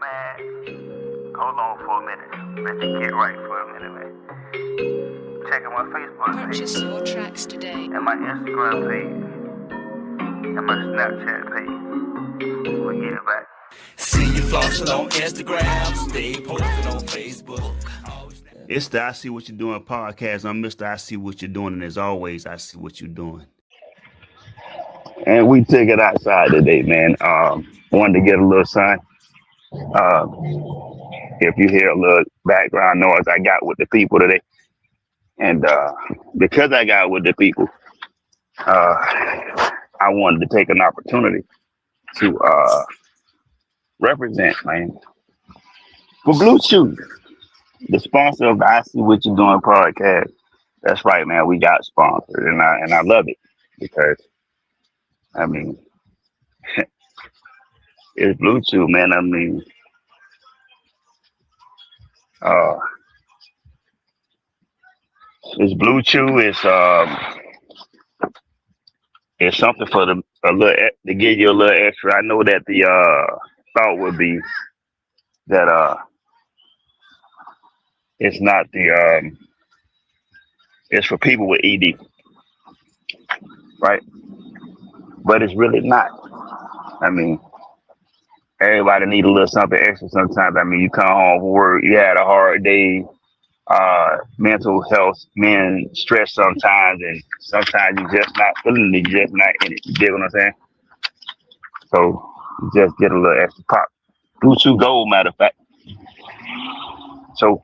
Man, hold on for a minute. Let's just get right for a minute, man. Checking my Facebook Purchase page, your tracks today. and my Instagram page, and my Snapchat page. We'll get it back. See you flossing on Instagram, stay posted on Facebook. It's the I See What You're Doing podcast. I'm Mr. I See What You're Doing, and as always, I see what you're doing. And we took it outside today, man. Wanted to get a little sun. If you hear a little background noise, I got with the people today. And because I got with the people, I wanted to take an opportunity to represent, man, for Blue Chew, the sponsor of the I See What You're Doing podcast. That's right, man. We got sponsored, and I love it because, I mean, it's Blue Chew, man. I mean, it's Blue Chew. It's something for to give you a little extra. I know that the thought would be that it's not it's for people with ED, right? But it's really not. I mean, everybody need a little something extra sometimes. I mean, you come home from work, you had a hard day, mental health, men stress sometimes, and sometimes you're just not feeling it, you're just not in it. You get what I'm saying? So you just get a little extra pop. Blue Chew Gold, matter of fact. So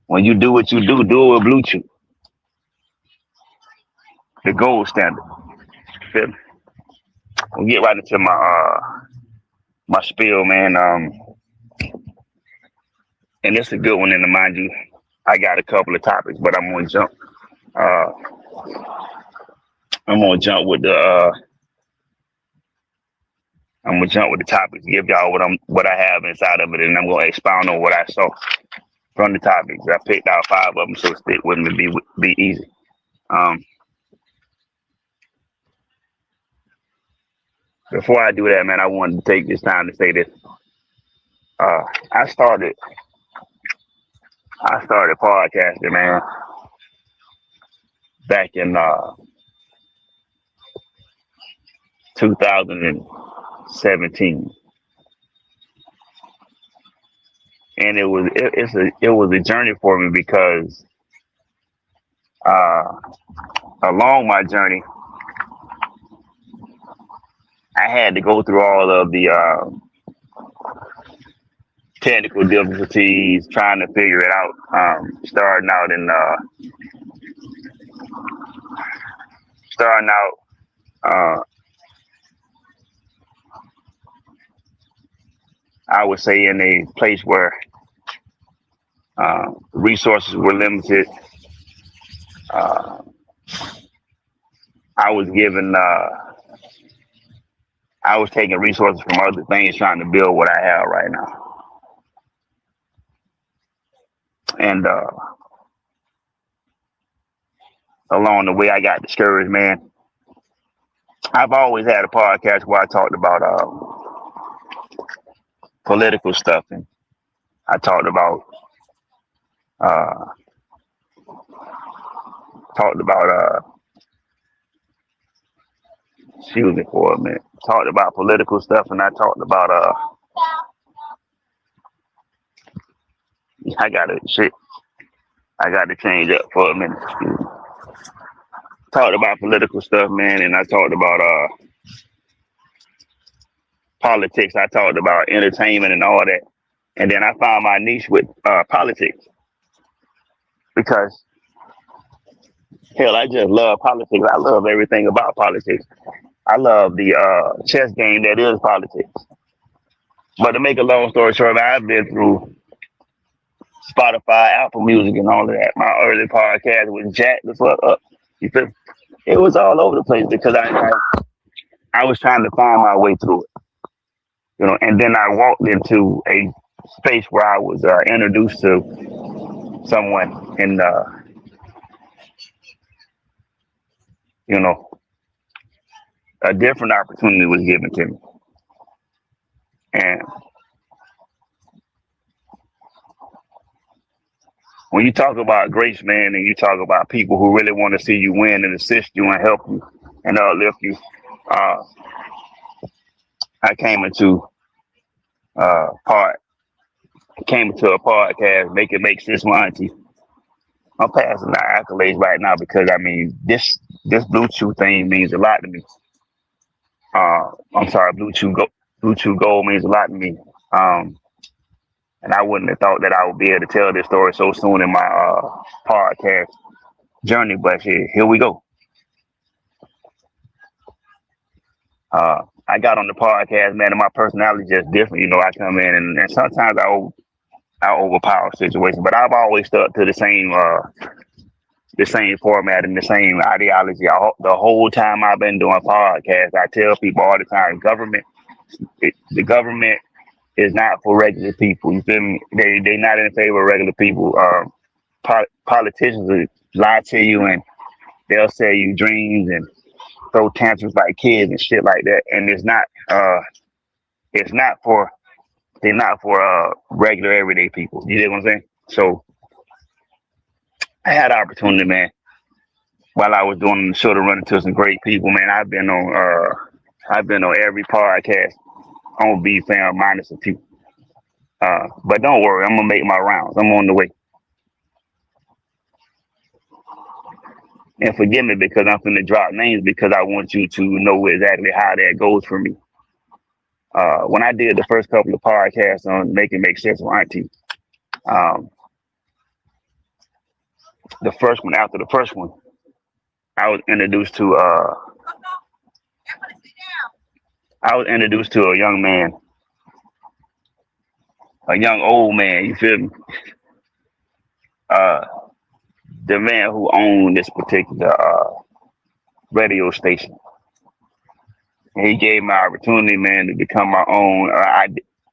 when you do what you do it with Blue Chew, the gold standard. Feel me? We'll get right into my spiel, man. And it's a good one, and mind you, I got a couple of topics, but I'm gonna jump. I'm gonna jump with the topics. Give y'all what I have inside of it, and I'm gonna expound on what I saw from the topics. I picked out 5 of them, so stick with me. Be easy. Before I do that, man, I wanted to take this time to say this. I started podcasting, man, back in 2017, and it was a journey for me because along my journey, I had to go through all of the technical difficulties, trying to figure it out. Starting out, I would say in a place where resources were limited. I was taking resources from other things, trying to build what I have right now. And along the way, I got discouraged, man. I've always had a podcast where I talked about political stuff, and I talked about excuse me for a minute. Talked about political stuff, and I talked about I got to change up for a minute. Excuse me. Talked about political stuff, man, and I talked about politics. I talked about entertainment and all that, and then I found my niche with politics because hell, I just love politics. I love everything about politics. I love the chess game that is politics. But to make a long story short, I've been through Spotify, Apple Music, and all of that. My early podcast was jacked the fuck up. You feel me? It was all over the place because I was trying to find my way through it, you know. And then I walked into a space where I was introduced to someone, and you know, a different opportunity was given to me, and when you talk about grace, man, and you talk about people who really want to see you win and assist you and help you and uplift you, uh, I part came into a podcast, Make It Make Sense, my auntie. I'm passing the accolades right now because I mean this Bluetooth thing means a lot to me. I'm sorry, Bluetooth Gold means a lot to me. Um, and I wouldn't have thought that I would be able to tell this story so soon in my podcast journey, but here we go. I got on the podcast, man, and my personality is just different. You know, I come in and sometimes I overpower situations, but I've always stuck to the same format and the same ideology. The whole time I've been doing podcasts, I tell people all the time, the government is not for regular people. You feel me? They not in favor of regular people. Politicians will lie to you and they'll sell you dreams and throw tantrums like kids and shit like that. And it's not for they're not for regular everyday people. You know what I'm saying? So I had the opportunity, man, while I was doing the show to run into some great people, man. I've been on every podcast on BFAM minus a few. But don't worry, I'm gonna make my rounds. I'm on the way. And forgive me because I'm finna drop names because I want you to know exactly how that goes for me. When I did the first couple of podcasts on Make It Make Sense with Auntie, um, after the first one, I was introduced to a young man, a young old man. You feel me? Uh, the man who owned this particular radio station. And he gave me opportunity, man, to become my own.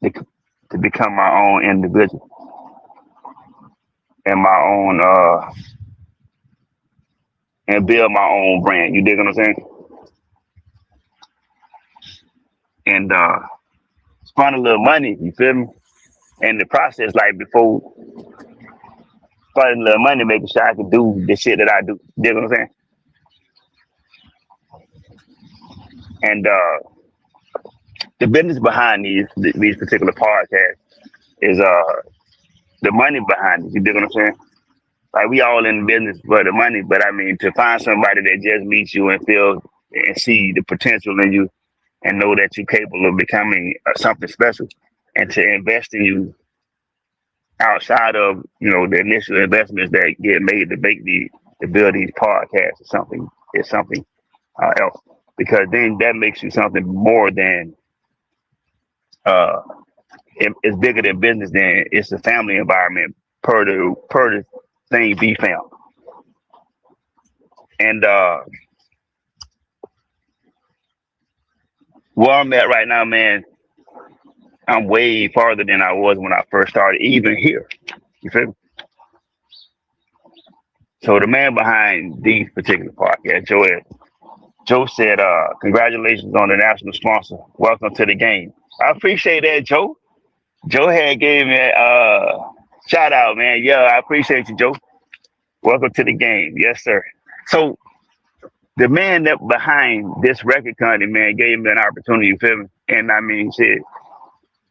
To become my own individual and my own and build my own brand. You dig what I'm saying? And spend a little money. You feel me? And the process, like before, spending a little money, making sure I could do the shit that I do. You dig what I'm saying? And the business behind these particular podcasts is the money behind it. You dig what I'm saying? Like we all in business for the money, but I mean to find somebody that just meets you and feel and see the potential in you and know that you're capable of becoming something special, and to invest in you outside of the initial investments that get made to make to build these podcasts is something else, because then that makes you something more than uh it's bigger than business. Then it's a family environment per the thing be found. And where I'm at right now, man, I'm way farther than I was when I first started, even here. You feel me? So the man behind these particular podcasts, Joe said, congratulations on the national sponsor. Welcome to the game. I appreciate that, Joe. Joe had gave me a shout out, man. Yeah, I appreciate you, Joe. Welcome to the game. Yes, sir. So the man that behind this record company, man, gave me an opportunity, you feel me? And I mean, shit,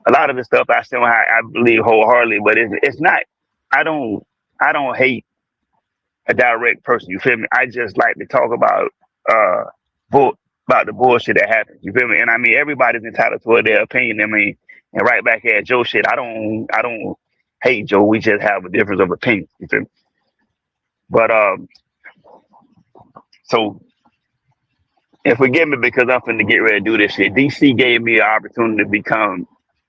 a lot of the stuff I believe wholeheartedly, but it's not. I don't hate a direct person. You feel me? I just like to talk about uh about the bullshit that happens. You feel me? And I mean, everybody's entitled to their opinion. I mean, and right back at Joe shit. I don't hate Joe. We just have a difference of opinion. You feel me? But so and forgive me because I'm finna get ready to do this shit. DC gave me an opportunity to become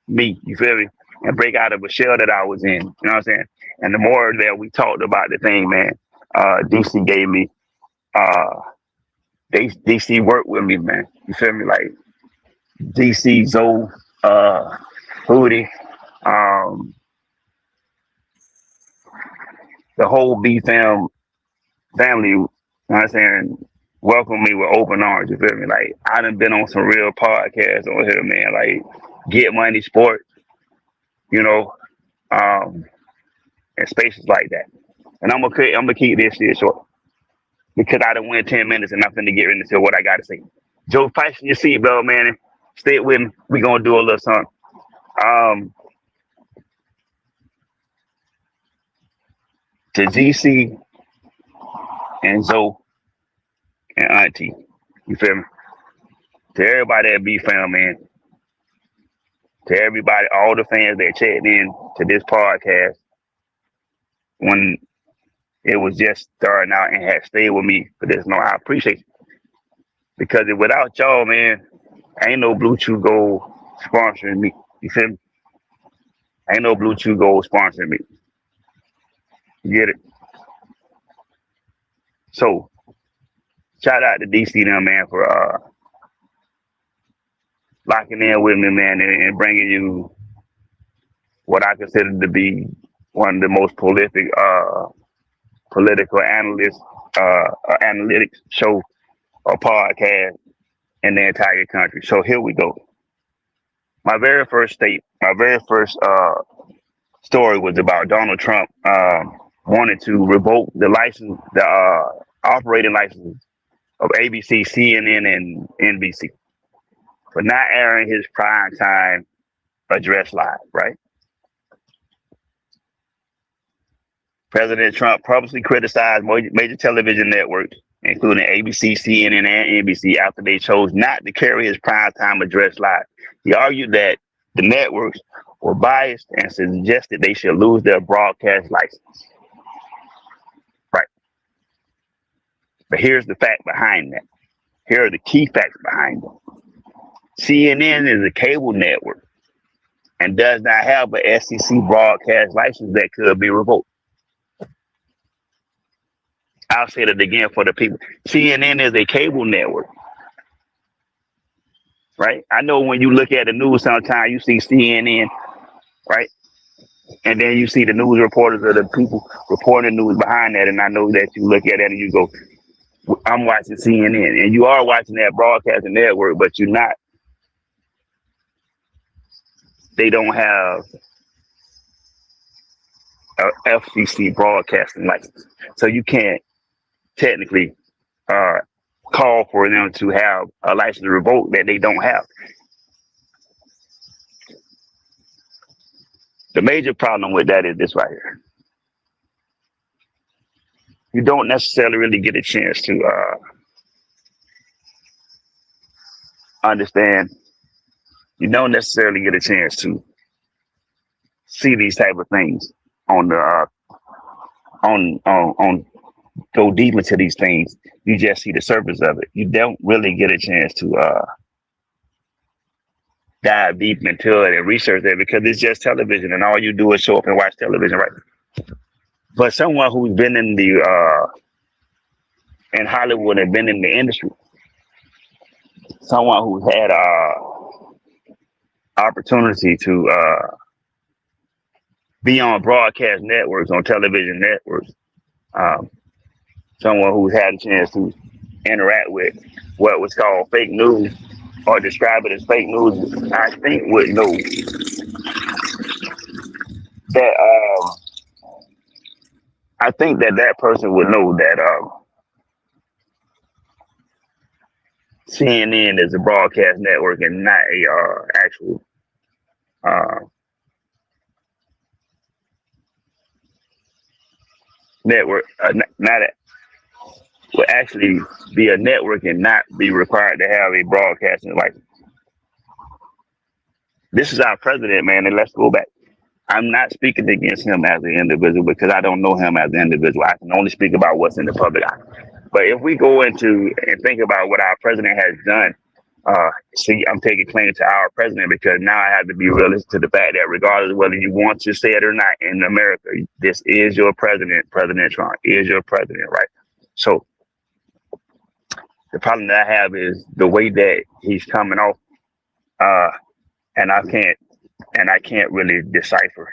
me. You feel me? And break out of a shell that I was in. You know what I'm saying? And the more that we talked about the thing, man, DC gave me DC worked with me, man. You feel me? Like DC, Zoe, Hootie, um, the whole BFAM family, you know what I'm saying, welcome me with open arms. You feel me? Like I done been on some real podcasts on here, man. Like Get Money Sports, you know, and spaces like that. And I'm gonna keep this shit short because I done went 10 minutes and I'm finna get ready to say what I gotta say. Joe, fasten your seatbelt, man, and stay with me. We gonna do a little something. Um, to GC and Zoe and Auntie, you feel me? To everybody at BFAM, man. To everybody, all the fans that checked in to this podcast when it was just starting out and had stayed with me for this. No, I appreciate it. Because without y'all, man, ain't no Blue Chew Gold sponsoring me. You feel me? Ain't no Blue Chew Gold sponsoring me. You get it? So, shout out to DC now, man, for locking in with me, man, and bringing you what I consider to be one of the most prolific political analysts, analytics show or podcast in the entire country. So here we go. My very first story was about Donald Trump wanted to revoke the license, the operating license of ABC, CNN, and NBC for not airing his primetime address live, right? President Trump publicly criticized major television networks, including ABC, CNN, and NBC, after they chose not to carry his primetime address live. He argued that the networks were biased and suggested they should lose their broadcast license. Right. But here's the fact behind that. Here are the key facts behind it. CNN is a cable network and does not have an FCC broadcast license that could be revoked. I'll say that again for the people. CNN is a cable network, right? I know when you look at the news, sometimes you see CNN, right? And then you see the news reporters or the people reporting news behind that. And I know that you look at it and you go, I'm watching CNN. And you are watching that broadcasting network, but you're not. They don't have a FCC broadcasting license. So you can't technically call for them to have a license revoked that they don't have. The major problem with that is this right here. You don't necessarily really get a chance to understand. You don't necessarily get a chance to see these type of things on the on go deep into these things. You just see the surface of it. You don't really get a chance to dive deep into it and research it because it's just television and all you do is show up and watch television, right? But someone who's been in the in Hollywood and been in the industry, someone who's had opportunity to be on broadcast networks, on television networks, someone who's had a chance to interact with what was called fake news or describe it as fake news, I think would know that I think that person would know that CNN is a broadcast network and not a actual network, not a, would actually be a network and not be required to have a broadcasting license. This is our president, man, and let's go back. I'm not speaking against him as an individual because I don't know him as an individual. I can only speak about what's in the public eye. But if we go into and think about what our president has done, see, I'm taking claim to our president because now I have to be realistic to the fact that regardless of whether you want to say it or not in America, this is your president. President Trump is your president, right? So the problem that I have is the way that he's coming off, and I can't really decipher.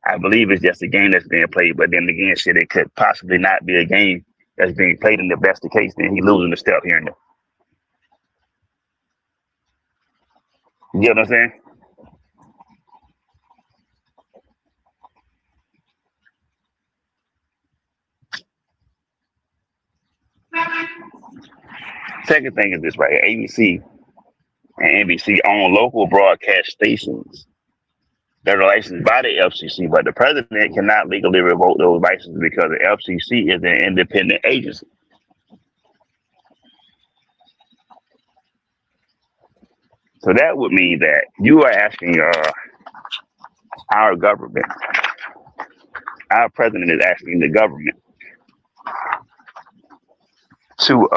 I believe it's just a game that's being played, but then again, shit, it could possibly not be a game that's being played. And if that's the case, then he's losing the step here and there. You get what I'm saying? Second thing is this right here. ABC and NBC own local broadcast stations that are licensed by the FCC, but the president cannot legally revoke those licenses because the FCC is an independent agency. So that would mean that you are asking our government, our president is asking the government to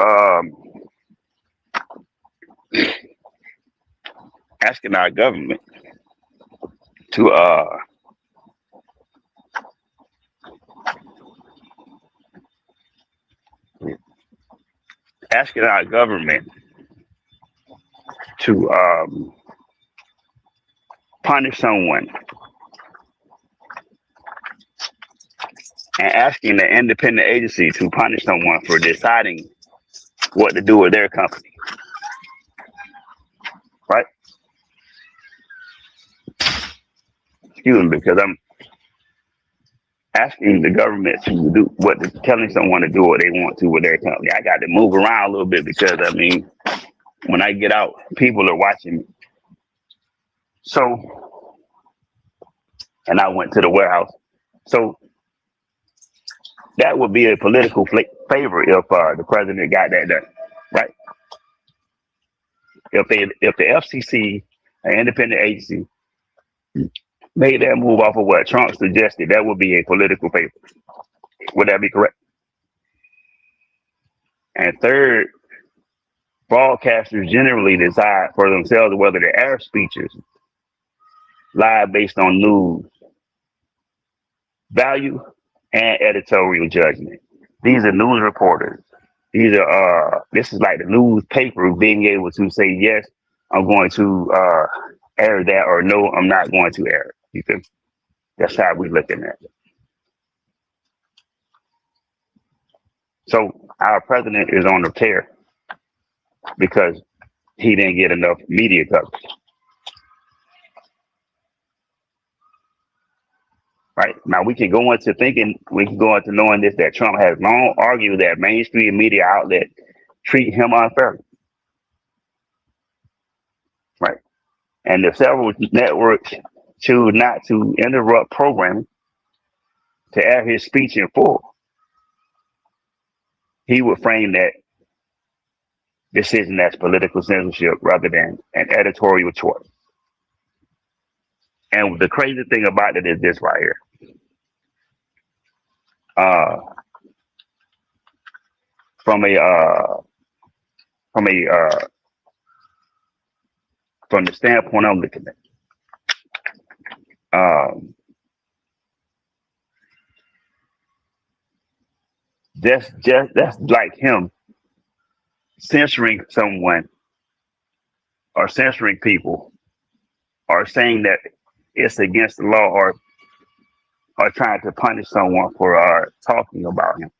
asking our government to asking our government to punish someone and asking the independent agency to punish someone for deciding what to do with their company, right? Excuse me, because I'm asking the government to do what, telling someone to do what they want to with their company. I got to move around a little bit because I mean, when I get out, people are watching me. So, and I went to the warehouse. So that would be a political favor if the president got that done, right? If the FCC, an independent agency, made that move off of what Trump suggested, that would be a political favor. Would that be correct? And third, broadcasters generally decide for themselves whether to air speeches live based on news value and editorial judgment. These are news reporters. These are this is like the newspaper being able to say, yes, I'm going to air that, or no, I'm not going to air it. You think that's how we're looking at it. So our president is on the tear because he didn't get enough media coverage. Right now, we can go into knowing this, that Trump has long argued that mainstream media outlets treat him unfairly. Right. And if several networks choose not to interrupt programming to air his speech in full, he would frame that decision as political censorship rather than an editorial choice. And the crazy thing about it is this right here. From the standpoint I'm looking at, that's like him censoring someone or censoring people or saying that it's against the law or trying to punish someone for talking about him.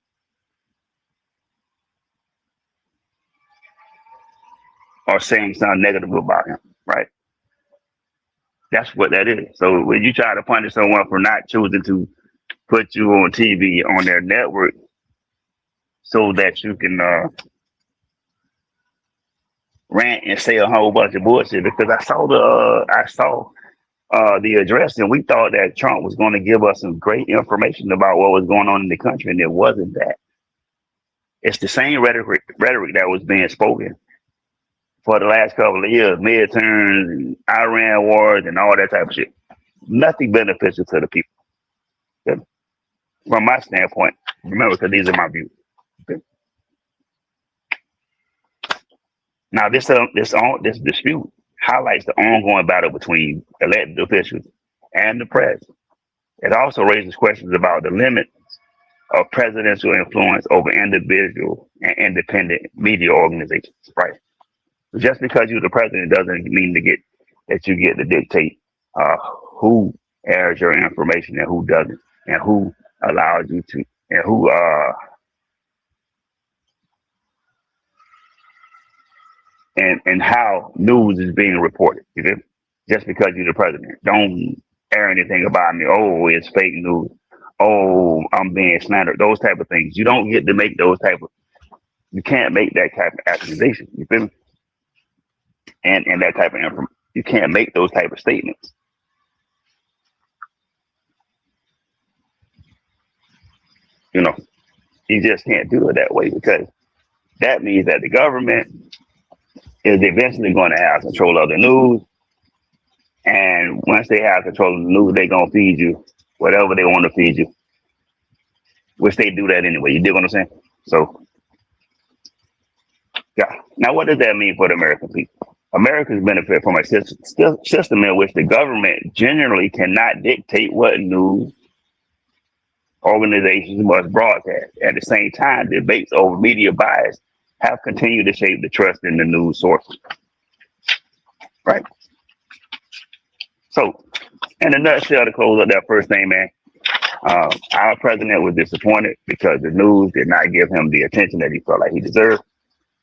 Or saying something negative about him, right? That's what that is. So when you try to punish someone for not choosing to put you on TV on their network so that you can rant and say a whole bunch of bullshit, because I saw the address and we thought that Trump was going to give us some great information about what was going on in the country, and it wasn't that. It's the same rhetoric that was being spoken for the last couple of years, midterms and Iran wars and all that type of shit. Nothing beneficial to the people. Okay? From my standpoint, remember, because these are my views. Okay? Now, this dispute highlights the ongoing battle between elected officials and the press. It also raises questions about the limits of presidential influence over individual and independent media organizations, right? Just because you're the president doesn't mean that you get to dictate who airs your information and who doesn't, and who allows you to, and who and how news is being reported. You know? Just because you're the president, don't air anything about me. Oh, it's fake news. Oh, I'm being slandered. Those type of things. You don't get to make those type of You can't make that type of accusation. You feel me? And that type of information. You can't make those type of statements. You know, you just can't do it that way because that means that the government is eventually going to have control of the news. And once they have control of the news, they're going to feed you whatever they want to feed you, which they do that anyway. You dig what I'm saying? So, yeah. Now, what does that mean for the American people? Americans benefit from a system in which the government generally cannot dictate what news organizations must broadcast. At the same time, debates over media bias have continued to shape the trust in the news sources. Right? So, in a nutshell, to close up that first thing, man, our president was disappointed because the news did not give him the attention that he felt like he deserved.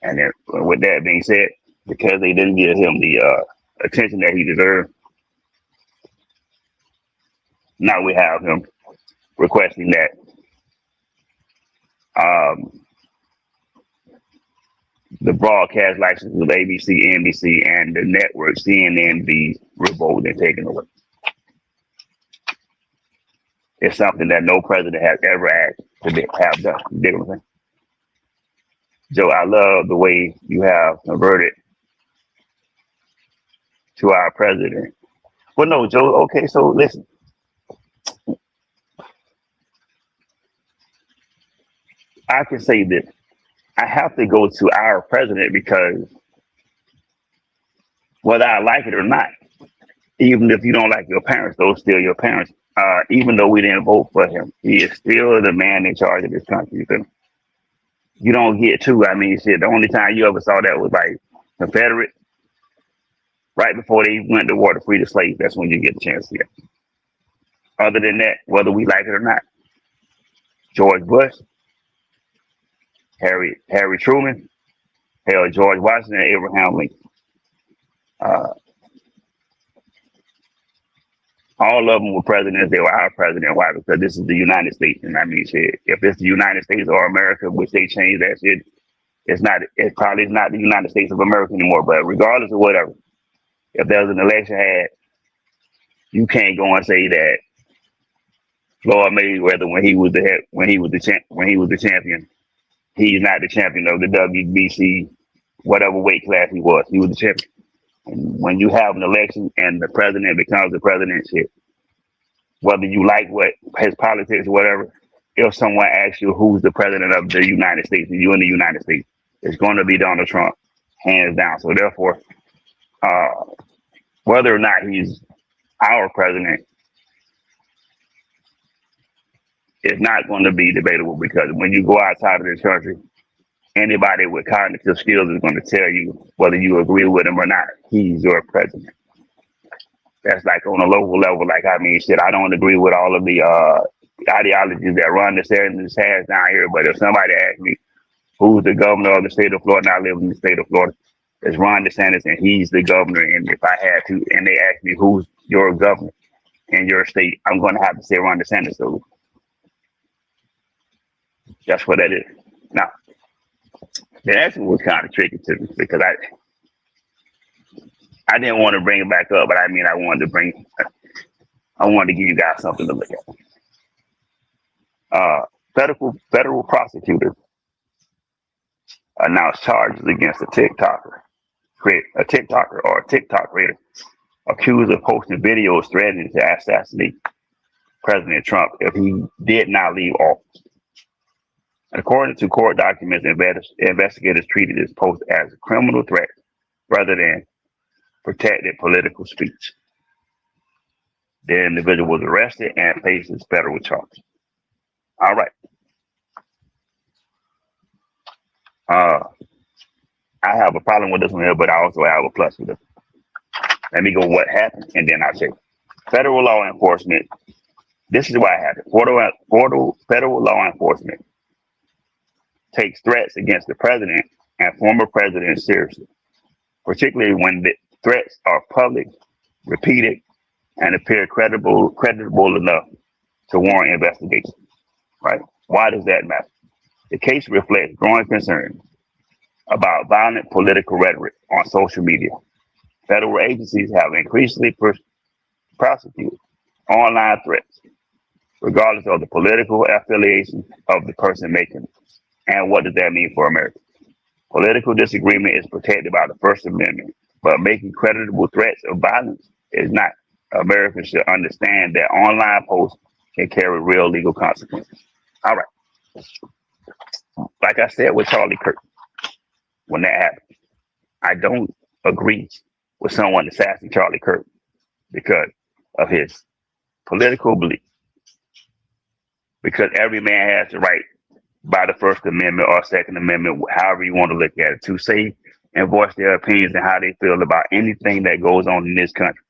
And then, with that being said, because they didn't give him the attention that he deserved, now we have him requesting that the broadcast licenses of ABC, NBC, and the network CNN be revoked and taken away. It's something that no president has ever asked to have done. You dig what I'm saying? Joe, I love the way you have converted to our president. Well, no, Joe, okay, so listen. I can say this. I have to go to our president because whether I like it or not, even if you don't like your parents, those still your parents. Even though we didn't vote for him, he is still the man in charge of this country. You don't get to. I mean, shit, the only time you ever saw that was like Confederate, right before they went to war to free the slaves. That's when you get the chance to see it. Other than that, whether we like it or not, George Bush, Harry Truman, hell, George Washington, and Abraham Lincoln. All of them were presidents. They were our president. Why? Because this is the United States. And I mean, shit, if it's the United States or America, which they changed that shit, it probably is not the United States of America anymore. But regardless of whatever, if there's an election had, you can't go and say that Floyd Mayweather, when he was the champion, he's not the champion of the WBC, whatever weight class he was. He was the champion. And when you have an election and the president becomes the president, shit, whether you like what his politics or whatever, if someone asks you who's the president of the United States and you're in the United States, it's going to be Donald Trump, hands down. So therefore, whether or not he's our president, it's not going to be debatable because when you go outside of this country, anybody with cognitive skills is going to tell you whether you agree with him or not. He's your president. That's like on a local level. Like, I mean, shit, I don't agree with all of the ideologies that Ron DeSantis has down here. But if somebody asks me who's the governor of the state of Florida, and I live in the state of Florida, it's Ron DeSantis, and he's the governor. And if I had to, and they ask me who's your governor in your state, I'm going to have to say Ron DeSantis. So that's what that is. Now, the answer was kind of tricky to me because I didn't want to bring it back up, but I mean, I wanted to give you guys something to look at. Federal prosecutors announced charges against a TikToker or a TikTok creator accused of posting videos threatening to assassinate President Trump if he did not leave office. According to court documents, investigators treated this post as a criminal threat rather than protected political speech. The individual was arrested and faces federal charges. All right. I have a problem with this one here, but I also have a plus with it. Let me go what happened, and then I'll say federal law enforcement. This is what happened. Federal law enforcement takes threats against the president and former president seriously, particularly when the threats are public, repeated, and appear credible enough to warrant investigation. Right? Why does that matter? The case reflects growing concern about violent political rhetoric on social media. Federal agencies have increasingly prosecuted online threats, regardless of the political affiliation of the person making it. And what does that mean for America? Political disagreement is protected by the First Amendment, but making credible threats of violence is not. Americans should understand that online posts can carry real legal consequences. All right. Like I said with Charlie Kirk, when that happened, I don't agree with someone assassinating Charlie Kirk because of his political belief. Because every man has the right by the First Amendment or Second Amendment, however you want to look at it, to say and voice their opinions and how they feel about anything that goes on in this country.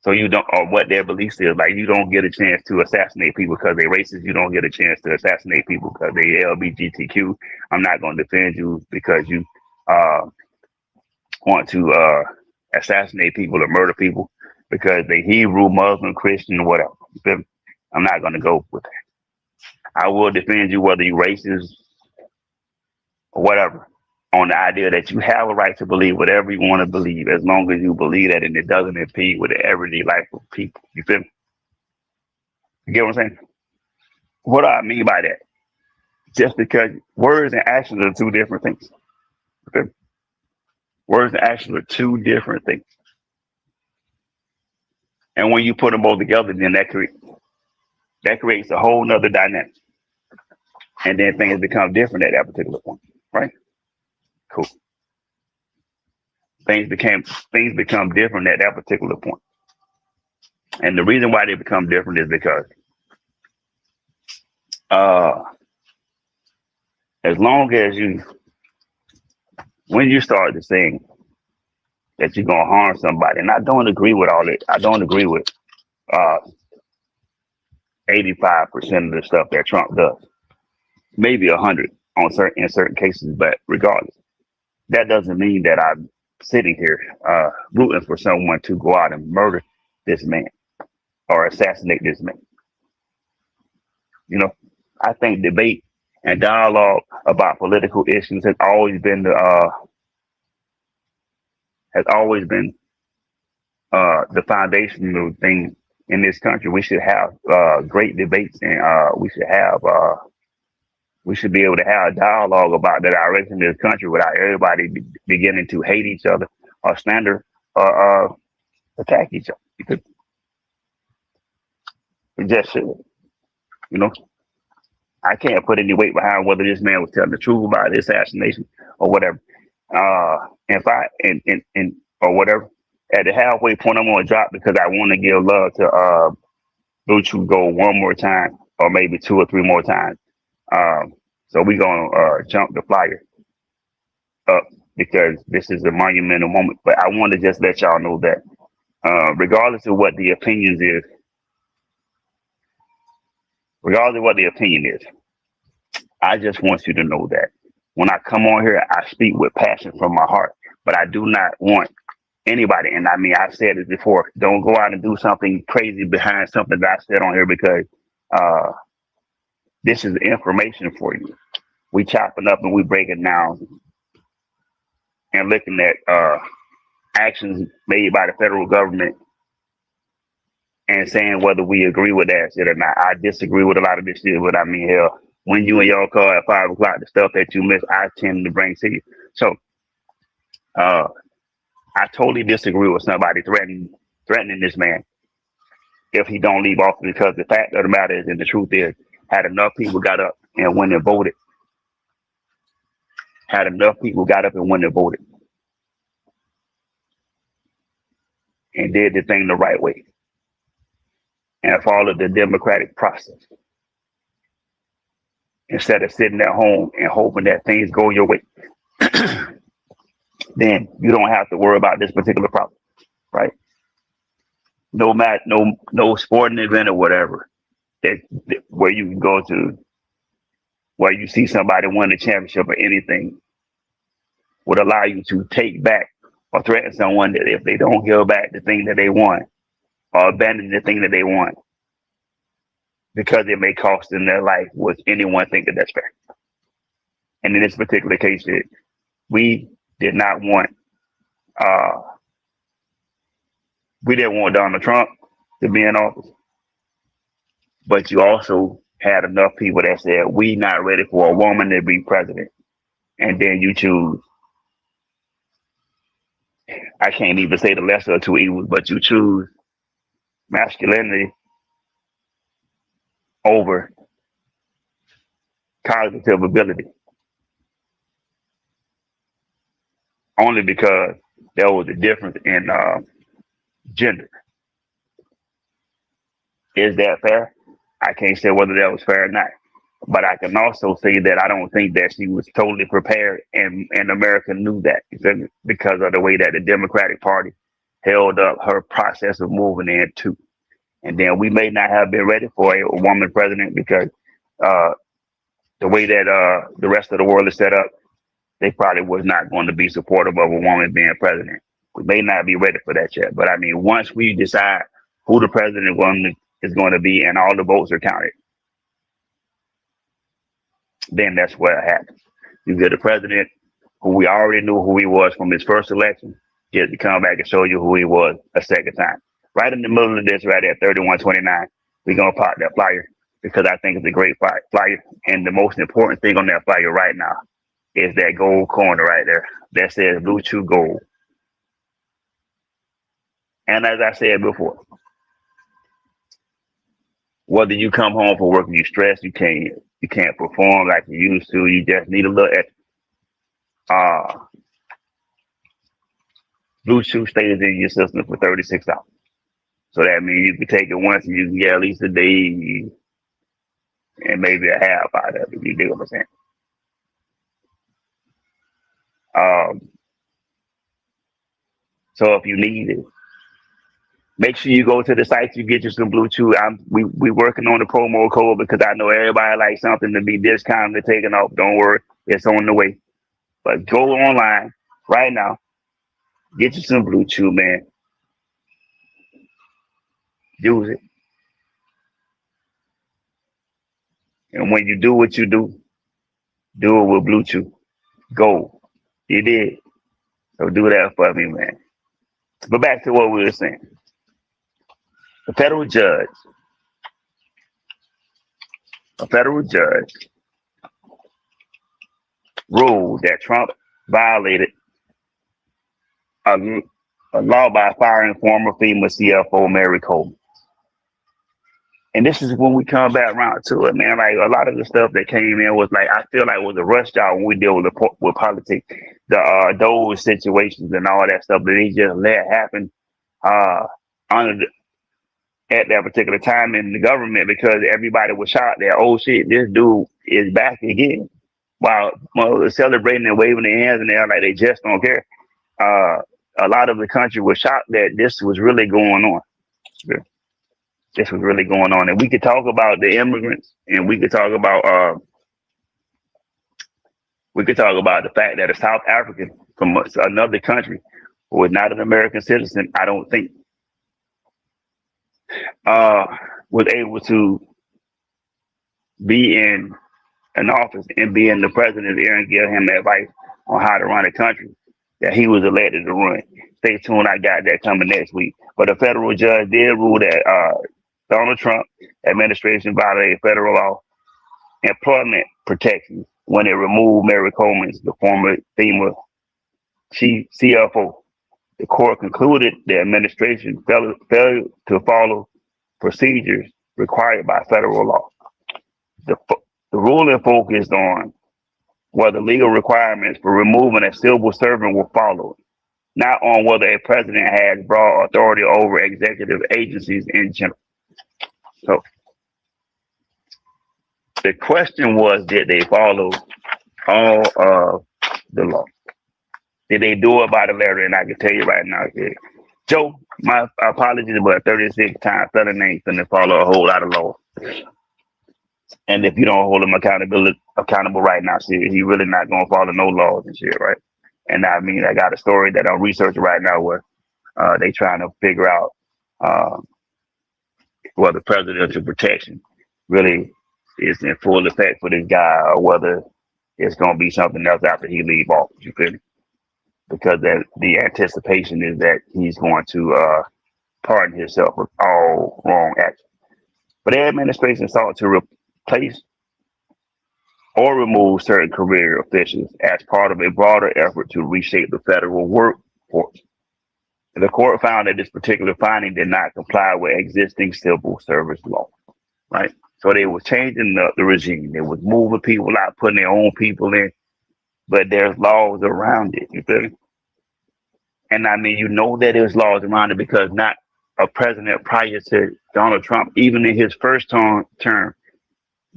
So you don't, or what their beliefs is. Like, you don't get a chance to assassinate people because they're racist. You don't get a chance to assassinate people because they LGBTQ. I'm not going to defend you because you want to assassinate people or murder people because they Hebrew, Muslim, Christian, or whatever. I'm not going to go with that. I will defend you whether you're racist or whatever, on the idea that you have a right to believe whatever you want to believe, as long as you believe that and it doesn't impede with the everyday life of people. You feel me? You get what I'm saying? What do I mean by that? Just because words and actions are two different things. You feel me? Words and actions are two different things. And when you put them both together, then that creates a whole nother dynamic. And then things become different at that particular point, right? Cool. Things become different at that particular point. And the reason why they become different is because as long as when you start to saying that you're gonna harm somebody, and I don't agree with all it. I don't agree with 85% of the stuff that Trump does. Maybe 100 in certain cases, but regardless, that doesn't mean that I'm sitting here rooting for someone to go out and murder this man or assassinate this man. You know, I think debate and dialogue about political issues has always been the foundational thing in this country. We should have great debates, and we should be able to have a dialogue about the direction of this country without everybody beginning to hate each other or slander or attack each other. Because it just should, you know. I can't put any weight behind whether this man was telling the truth about his assassination or whatever. If I or whatever, at the halfway point, I'm gonna drop because I want to give love to Luchu go one more time or maybe two or three more times. So we're gonna jump the flyer up because this is a monumental moment. But I want to just let y'all know that regardless of what the opinions is, I just want you to know that when I come on here, I speak with passion from my heart. But I do not want anybody, and I mean, I've said it before, don't go out and do something crazy behind something that I said on here because this is information for you. We chopping up and we breaking down and looking at actions made by the federal government and saying whether we agree with that shit or not. I disagree with a lot of this shit, but I mean, hell, when you in your car at 5 o'clock, the stuff that you miss, I tend to bring to you. So I totally disagree with somebody threatening this man if he don't leave office, because the fact of the matter is, and the truth is, had enough people got up and went and voted. And did the thing the right way and followed the democratic process instead of sitting at home and hoping that things go your way. Then you don't have to worry about this particular problem, right? No match, no sporting event or whatever where you can go to, where you see somebody win a championship or anything, would allow you to take back or threaten someone that if they don't give back the thing that they want or abandon the thing that they want, because it may cost them their life, would anyone think that that's fair? And in this particular case, that we did not want, uh, we didn't want Donald Trump to be in office, but you also had enough people that said we not ready for a woman to be president, and then you choose. I can't even say the lesser of two evils, but you choose masculinity over cognitive ability, only because there was a difference in gender. Is that fair? I can't say whether that was fair or not. But I can also say that I don't think that she was totally prepared, and America knew that because of the way that the Democratic Party held up her process of moving in too. And then we may not have been ready for a woman president because uh, the way that the rest of the world is set up, they probably was not going to be supportive of a woman being president. We may not be ready for that yet. But I mean, once we decide who the president is going to be and all the votes are counted, then that's what happens. You get a president who we already knew who he was from his first election, just to come back and show you who he was a second time. Right in the middle of this, right at 3129, we're going to pop that flyer because I think it's a great flyer. And the most important thing on that flyer right now is that gold corner right there that says Blue Chew Gold. And as I said before, whether you come home from work and you stressed, you can't perform like you used to. You just need a little extra. Blue Chew stays in your system for 36 hours. So that means you can take it once and you can get at least a day and maybe a half out of it. You dig what I'm saying? So if you need it, make sure you go to the site, you get you some Blue Chew. We working on the promo code because I know everybody likes something to be discounted, taken off. Don't worry, it's on the way. But go online right now, get you some Blue Chew, man. Use it. And when you do what you do it with Blue Chew. Go. You did. So do that for me, man. But back to what we were saying. A federal judge ruled that Trump violated a, a law by firing former FEMA CFO Mary Coleman. And this is when we come back around to it, man. Like a lot of the stuff that came in was like, I feel like it was a rush job when we deal with politics, those situations and all that stuff that they just let happen under at that particular time in the government because everybody was shocked that, oh shit, this dude is back again. While celebrating and waving their hands in the air like they just don't care. A lot of the country was shocked that this was really going on. This was really going on. And we could talk about the immigrants and we could talk about the fact that a South African from another country who was not an American citizen, I don't think, was able to be in an office and be in the president's ear and give him advice on how to run a country that he was elected to run. Stay tuned, I got that coming next week. But a federal judge did rule that Donald Trump administration violated federal law employment protections when it removed Mary Coleman's, the former FEMA chief CFO. The court concluded the administration failed to follow procedures required by federal law. The ruling focused on whether legal requirements for removing a civil servant were followed, not on whether a president has broad authority over executive agencies in general. So the question was, did they follow all of the law? Did they do it by the letter? And I can tell you right now, Joe, my apologies, but 36 times 7 ain't gonna follow a whole lot of law. And if you don't hold him accountable right now, shit, he really not gonna follow no laws and shit, right? And I mean, I got a story that I'm researching right now where they trying to figure out whether presidential protection really is in full effect for this guy, or whether it's going to be something else after he leave office. You feel me? Because that the anticipation is that he's going to pardon himself of all wrong actions. But the administration sought to replace or remove certain career officials as part of a broader effort to reshape the federal workforce. The court found that this particular finding did not comply with existing civil service law, right? So they were changing the regime. They was moving people out, putting their own people in, but there's laws around it. You feel me? And I mean, you know that there's laws around it because not a president prior to Donald Trump, even in his first term,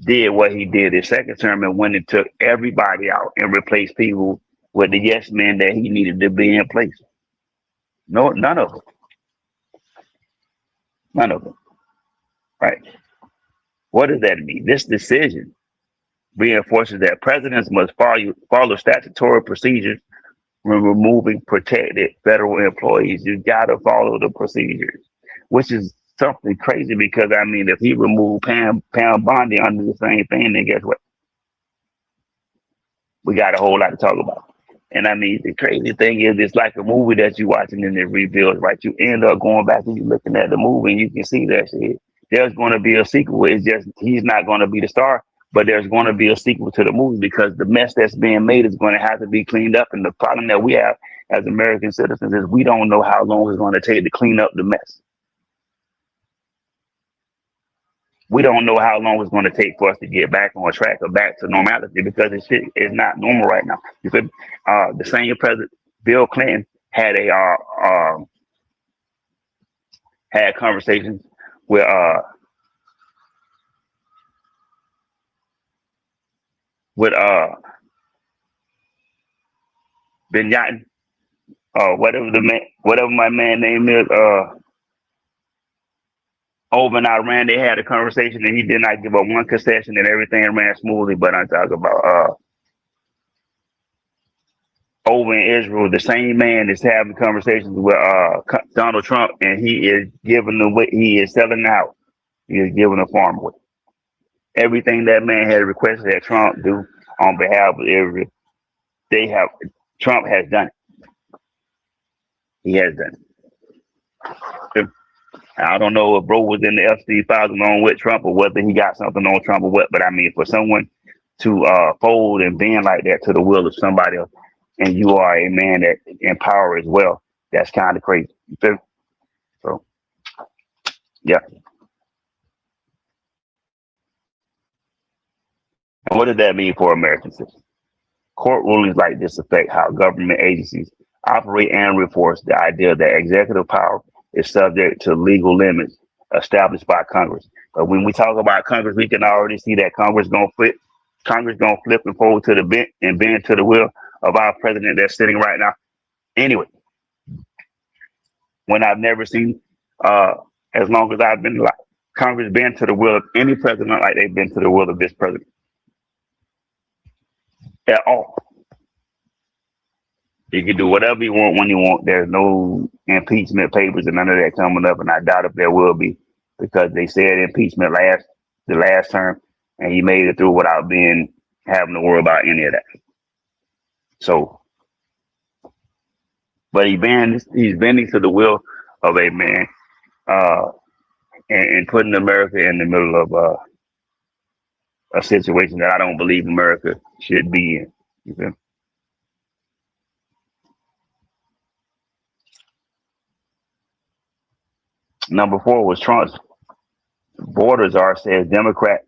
did what he did his second term and went and took everybody out and replaced people with the yes men that he needed to be in place. No, none of them. None of them. Right. What does that mean? This decision reinforces that presidents must follow statutory procedures when removing protected federal employees. You gotta follow the procedures, which is something crazy because I mean, if he removed Pam Bondi under the same thing, then guess what? We got a whole lot to talk about. And I mean, the crazy thing is, it's like a movie that you're watching and it reveals, right? You end up going back and you're looking at the movie and you can see that shit. There's going to be a sequel. It's just he's not going to be the star, but there's going to be a sequel to the movie because the mess that's being made is going to have to be cleaned up. And the problem that we have as American citizens is we don't know how long it's going to take to clean up the mess. We don't know how long it's going to take for us to get back on track or back to normality because this shit is not normal right now. You could, the same president, Bill Clinton, had had conversations with Benyatin, whatever my man name is, over in Iran. They had a conversation and he did not give up one concession and everything ran smoothly. But I'm talking about over in Israel, the same man is having conversations with Donald Trump, and he is giving away. He is selling the house. He is giving the farm away. Everything that man had requested that Trump do on behalf of Israel, Trump has done it. He has done it. I don't know if bro was in the FC files along with Trump or whether he got something on Trump or what, but I mean, for someone to fold and bend like that to the will of somebody else, and you are a man that in power as well, that's kind of crazy. You feel me? So, yeah. And what does that mean for American citizens? Court rulings like this affect how government agencies operate and reinforce the idea that executive power is subject to legal limits established by Congress. But when we talk about Congress, we can already see that Congress gonna flip and fold to the bent and bend to the will of our president that's sitting right now. Anyway, when I've never seen, as long as I've been alive, Congress bend to the will of any president like they've been to the will of this president at all. You can do whatever you want when you want. There's no impeachment papers and none of that coming up, and I doubt if there will be because they said impeachment the last term, and he made it through without having to worry about any of that. So, but he's bending to the will of a man, and putting America in the middle of a situation that I don't believe America should be in. You feel? Number 4 was Trump's border czar says Democrats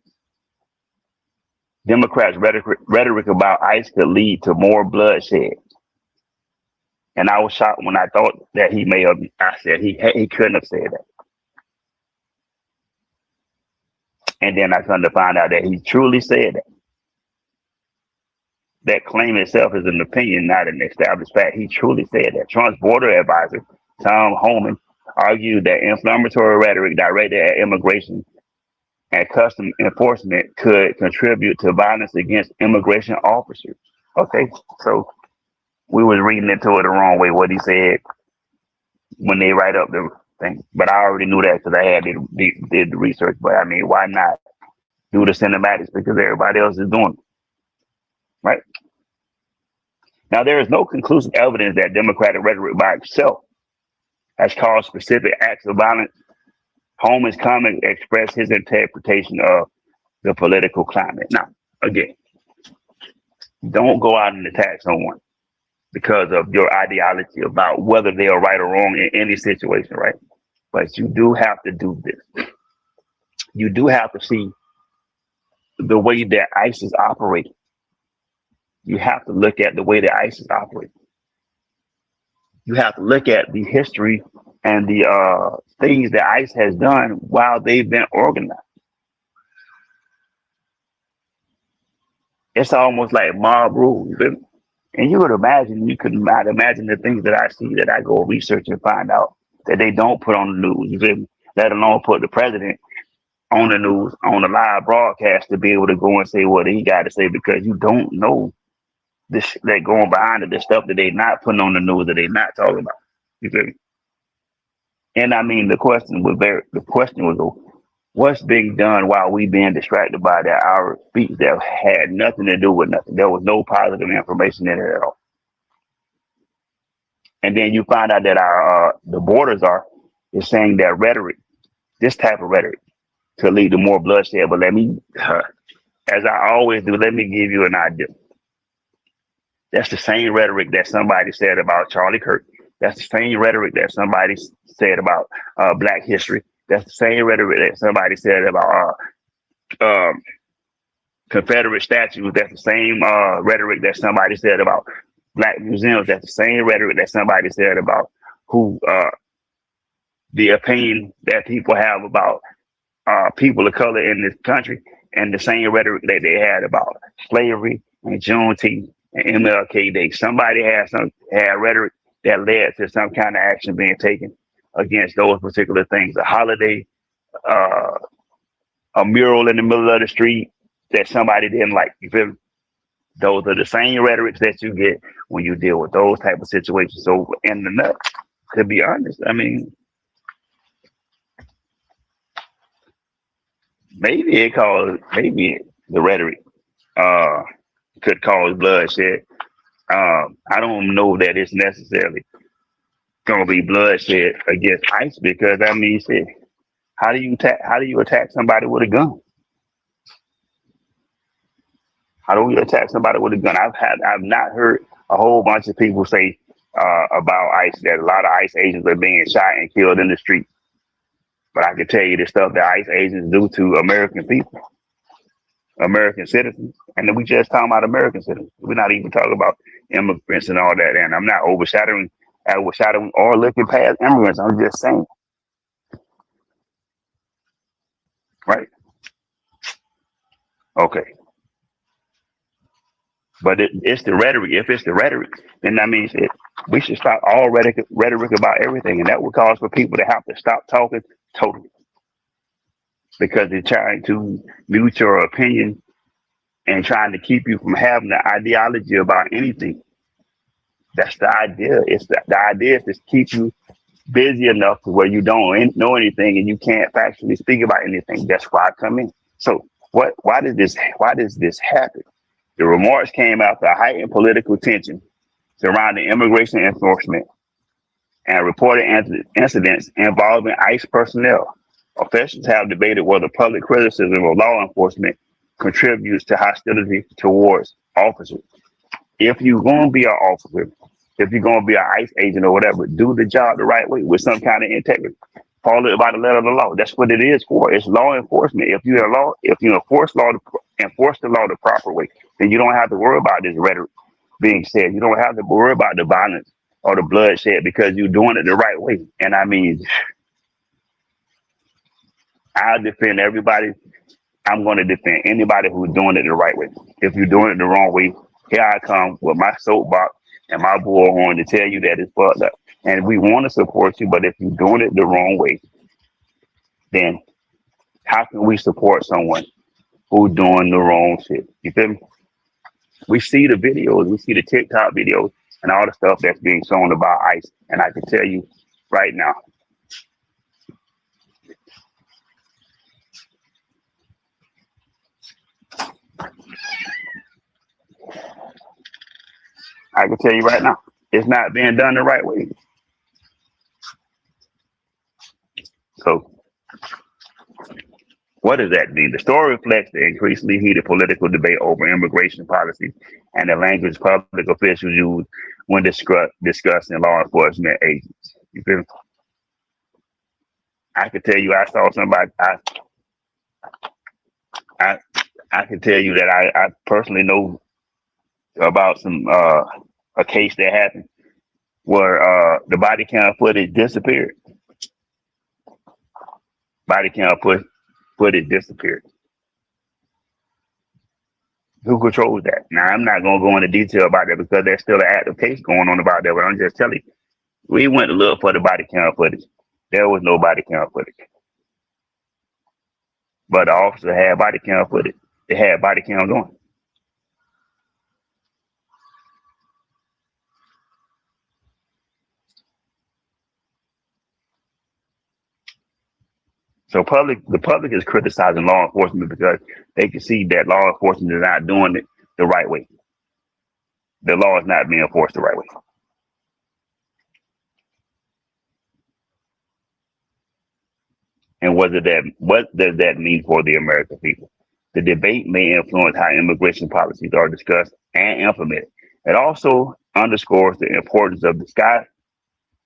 rhetoric about ICE could lead to more bloodshed. And I was shocked when I thought that he may have. I said he couldn't have said that. And then I come to find out that he truly said that. That claim itself is an opinion, not an established fact. He truly said that. Trump's border advisor, Tom Homan, argued that inflammatory rhetoric directed at immigration and custom enforcement could contribute to violence against immigration officers. Okay, so we was reading into it the wrong way, what he said when they write up the thing. But I already knew that because I had did the research. But I mean, why not do the cinematics? Because everybody else is doing it. right? Now, there is no conclusive evidence that Democratic rhetoric by itself has caused specific acts of violence. Holmes comment expressed his interpretation of the political climate. Now, again, don't go out and attack someone because of your ideology about whether they are right or wrong in any situation, right? But you do have to do this. You do have to see the way that ICE is operating. You have to look at the way that ICE is operating. You have to look at the history and the things that ICE has done while they've been organized. It's almost like mob rule. You feel me? And you could not imagine the things that I see that I go research and find out that they don't put on the news. You feel me? Let alone put the president on the news, on the live broadcast to be able to go and say what he got to say because you don't know this that going behind it, the stuff that they not putting on the news that they not talking about. You feel me? And I mean, the question was, what's being done while we being distracted by that our speech that had nothing to do with nothing. There was no positive information in it at all. And then you find out that our the borders is saying that rhetoric, this type of rhetoric, could lead to more bloodshed. But let me, as I always do, let me give you an idea. That's the same rhetoric that somebody said about Charlie Kirk. That's the same rhetoric that somebody said about Black history. That's the same rhetoric that somebody said about Confederate statues. That's the same rhetoric that somebody said about Black museums. That's the same rhetoric that somebody said about who the opinion that people have about people of color in this country, and the same rhetoric that they had about slavery and Juneteenth and MLK Day. Somebody had rhetoric that led to some kind of action being taken against those particular things. A holiday, a mural in the middle of the street that somebody didn't like. You feel me? Those are the same rhetorics that you get when you deal with those type of situations. So in the nut, to be honest, I mean, maybe the rhetoric could cause bloodshed. I don't know that it's necessarily gonna be bloodshed against ICE because I mean, shit, how do you attack somebody with a gun? How do we attack somebody with a gun? I've not heard a whole bunch of people say about ICE that a lot of ICE agents are being shot and killed in the street. But I can tell you the stuff that ICE agents do to American people, American citizens, and then we just talking about American citizens. We're not even talking about immigrants and all that. And I'm not overshadowing or looking past immigrants. I'm just saying, right? Okay. But it's the rhetoric. If it's the rhetoric, then that means we should stop all rhetoric about everything. And that would cause for people to have to stop talking totally. Because they're trying to mute your opinion and trying to keep you from having the ideology about anything. That's the idea. The idea is to keep you busy enough to where you don't know anything and you can't factually speak about anything. That's why I come in. So why does this happen? The remarks came after heightened political tension surrounding immigration enforcement and reported incidents involving ICE personnel. Officials have debated whether public criticism of law enforcement contributes to hostility towards officers. If you're going to be an officer, if you're going to be an ICE agent or whatever, do the job the right way with some kind of integrity. Follow it by the letter of the law. That's what it is for. It's law enforcement. If you enforce the law the proper way, then you don't have to worry about this rhetoric being said. You don't have to worry about the violence or the bloodshed because you're doing it the right way. And I mean, I'll defend everybody. I'm going to defend anybody who's doing it the right way. If you're doing it the wrong way, here I come with my soapbox and my bullhorn to tell you that it's fucked up. And we want to support you, but if you're doing it the wrong way, then how can we support someone who's doing the wrong shit? You feel me? We see the videos, we see the TikTok videos and all the stuff that's being shown about ICE. And I can tell you right now, I can tell you right now, it's not being done the right way. So what does that mean? The story reflects the increasingly heated political debate over immigration policy and the language public officials use when discussing law enforcement agents. You feel me? I can tell you, I saw somebody. I I can tell you that I personally know about a case that happened where the body cam footage disappeared. Body cam footage disappeared. Who controls that? Now I'm not gonna go into detail about that because there's still an active case going on about that. But I'm just telling you, we went to look for the body cam footage. There was no body cam footage, but the officer had body cam footage. They had body cam going. So the public is criticizing law enforcement because they can see that law enforcement is not doing it the right way. The law is not being enforced the right way. And what does that mean for the American people? The debate may influence how immigration policies are discussed and implemented. It also underscores the importance of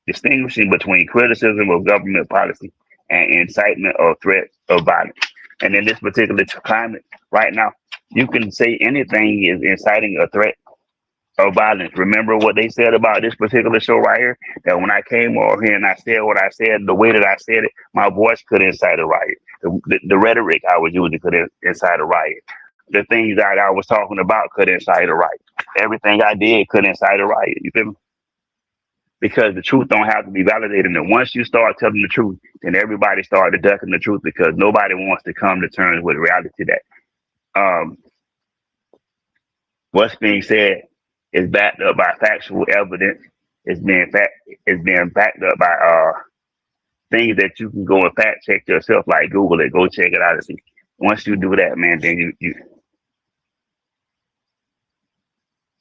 distinguishing between criticism of government policy and incitement or threats of violence. And in this particular climate right now, you can say anything is inciting a threat of violence. Remember what they said about this particular show right here? That when I came over here and I said what I said, the way that I said it, my voice could incite a riot. The rhetoric I was using could incite a riot. The things that I was talking about could incite a riot. Everything I did could incite a riot. You feel me? Because the truth don't have to be validated. And once you start telling the truth, then everybody started ducking the truth because nobody wants to come to terms with reality that what's being said is backed up by factual evidence. It's being backed up by things that you can go and fact check yourself, like Google it, go check it out and see. Once you do that, man, then you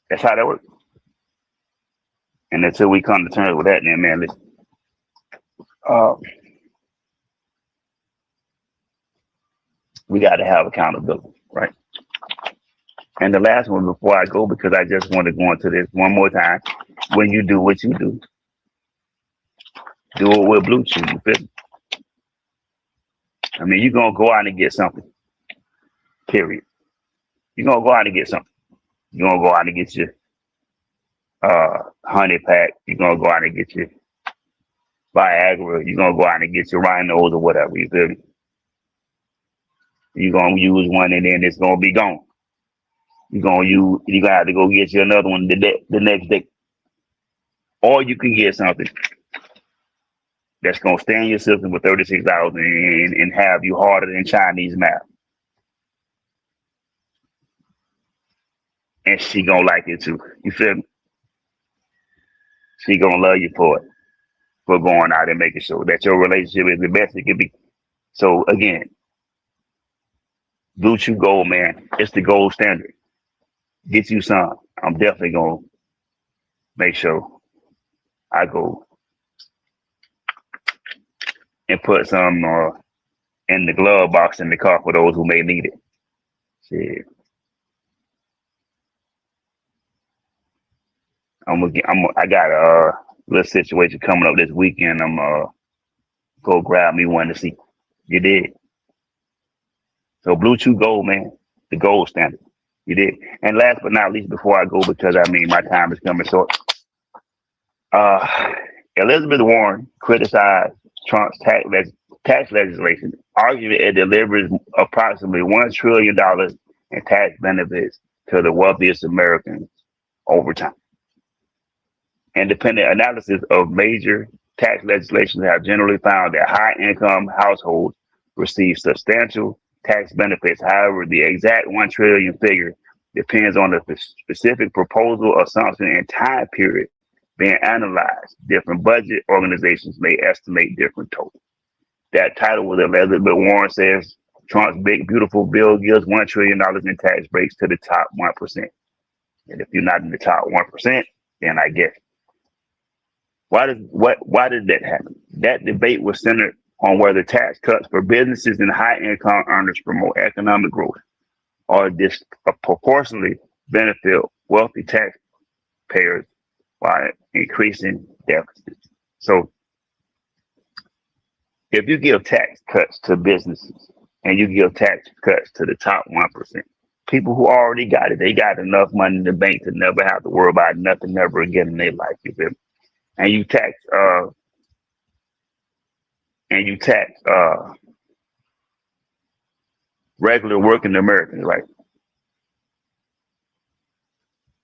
that's how that works. And until we come to terms with that, then man, listen. We got to have accountability, right? And the last one before I go, because I just want to go into this one more time. When you do what you do it with Bluetooth. You feel me? I mean, you're gonna go out and get something. Period. You're gonna go out and get something. You're gonna go out and get your honey pack. You're gonna go out and get your Viagra. You're gonna go out and get your rhinos or whatever. You feel me? You're gonna use one and then it's gonna be gone. You're gonna have to go get you another one the next day. Or you can get something that's gonna stay in your system for 36 hours and have you harder than Chinese math. And she gonna like it too. You feel me? She gonna love you for it, for going out and making sure that your relationship is the best it can be. So again, Blue Chew Gold, man, it's the gold standard. Get you some. I'm definitely gonna make sure I go and put some in the glove box in the car for those who may need it. Shit. I got a little situation coming up this weekend. I'm go grab me one to see. You did. So Blue Chew Gold, man, the gold standard. You did. And last but not least, before I go, because I mean my time is coming short. Elizabeth Warren criticized Trump's tax legislation, arguing it delivers approximately $1 trillion in tax benefits to the wealthiest Americans over time. Independent analysis of major tax legislation have generally found that high-income households receive substantial tax benefits. However, the exact $1 trillion figure depends on the specific proposal, assumption, and time period being analyzed. Different budget organizations may estimate different totals. That title was Elizabeth Warren says Trump's big, beautiful bill gives $1 trillion in tax breaks to the top 1%. And if you're not in the top 1%, then I guess. Why did that happen? That debate was centered on whether tax cuts for businesses and high income earners promote economic growth or disproportionately benefit wealthy taxpayers while increasing deficits. So if you give tax cuts to businesses and you give tax cuts to the top 1%, people who already got it, they got enough money in the bank to never have to worry about nothing ever again in their life. You feel me? And you tax regular working Americans, right?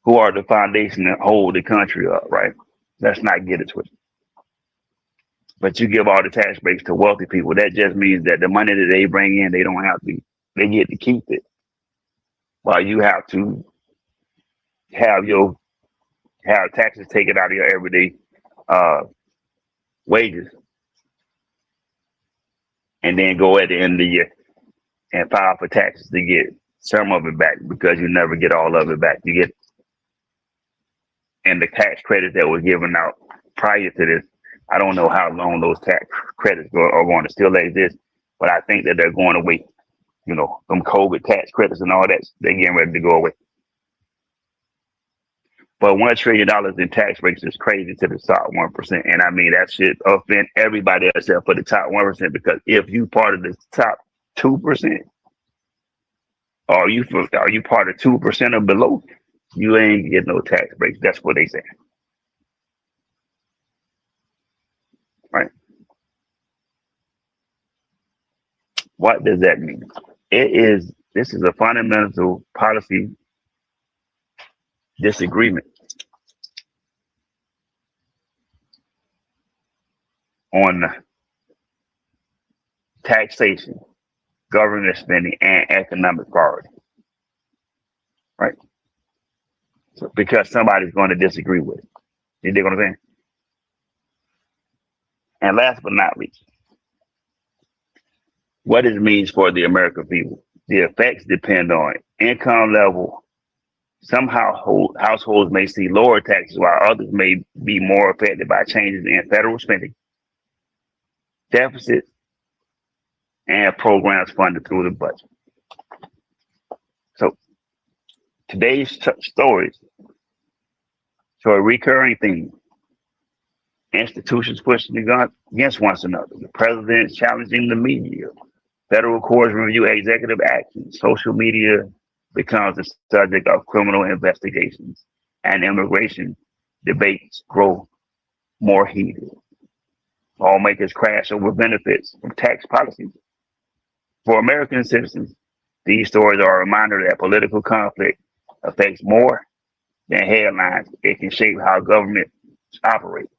Who are the foundation that hold the country up, right? Let's not get it twisted. But you give all the tax breaks to wealthy people. That just means that the money that they bring in, they don't have to. They get to keep it, while you have to have taxes taken out of your everyday wages, and then go at the end of the year and file for taxes to get some of it back, because you never get all of it back. You get, and the tax credits that were given out prior to this, I don't know how long those tax credits are going to still exist, but I think that they're going away. You know, them COVID tax credits and all that, they're getting ready to go away. But $1 trillion in tax breaks is crazy to the top 1%. And I mean, that should offend everybody except for the top 1%, because if you part of the top 2%, or you part of 2% or below, you ain't getting no tax breaks. That's what they say. Right? What does that mean? This is a fundamental policy disagreement on taxation, government spending, and economic priority. Right? So, because somebody's going to disagree with it. You dig what I'm saying? And last but not least, what it means for the American people. The effects depend on income level. Some households may see lower taxes, while others may be more affected by changes in federal spending, deficits, and programs funded through the budget. So today's stories show a recurring theme. Institutions pushing against one another. The president challenging the media. Federal courts review executive action. Social media becomes the subject of criminal investigations. And immigration debates grow more heated. Lawmakers crash over benefits from tax policies. For American citizens, these stories are a reminder that political conflict affects more than headlines. It can shape how governments operate,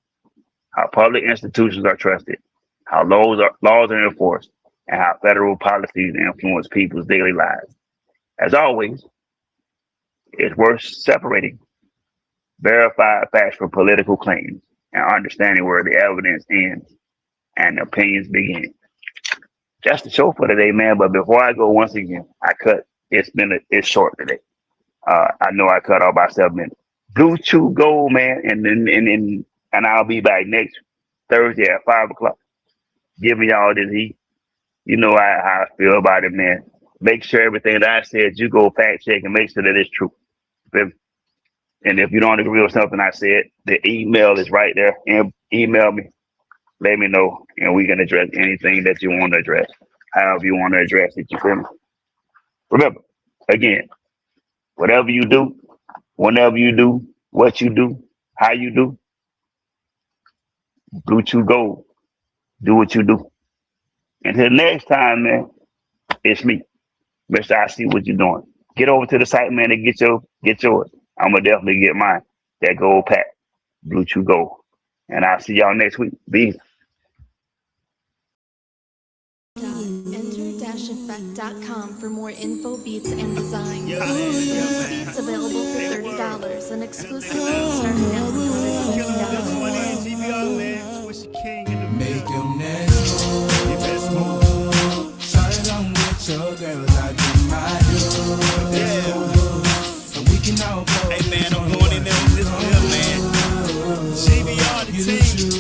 how public institutions are trusted, how laws are enforced, and how federal policies influence people's daily lives. As always, it's worth separating verified facts from political claims and understanding where the evidence ends and the opinions begin. That's the show for today, man. But before I go, once again, it's short today. I know I cut off by 7 minutes. Bluetooth Gold, man, and I'll be back next Thursday at 5:00, giving y'all this heat. You know how I feel about it, man. Make sure everything that I said, you go fact check and make sure that it's true. And if you don't agree with something I said, the email is right there. And email me, let me know, and we can address anything that you want to address, however you want to address it. You feel me? Remember, again, whatever you do, whenever you do, what you do, how you do, Bluetooth Gold, do what you do. Until next time, man, it's me, Mr. I see what you're doing. Get over to the site, man, and get yours. I'm gonna definitely get mine. That gold pack, Bluetooth Gold. And I'll see y'all next week. Peace. Enter-effect.com for more info, beats, and designs. These beats available for $30 and exclusive beats starting at $150. Make your next move. Shine on with your girls, I do my do. Yeah. So we can all go. Hey man, I'm going in there with this man. you to choose.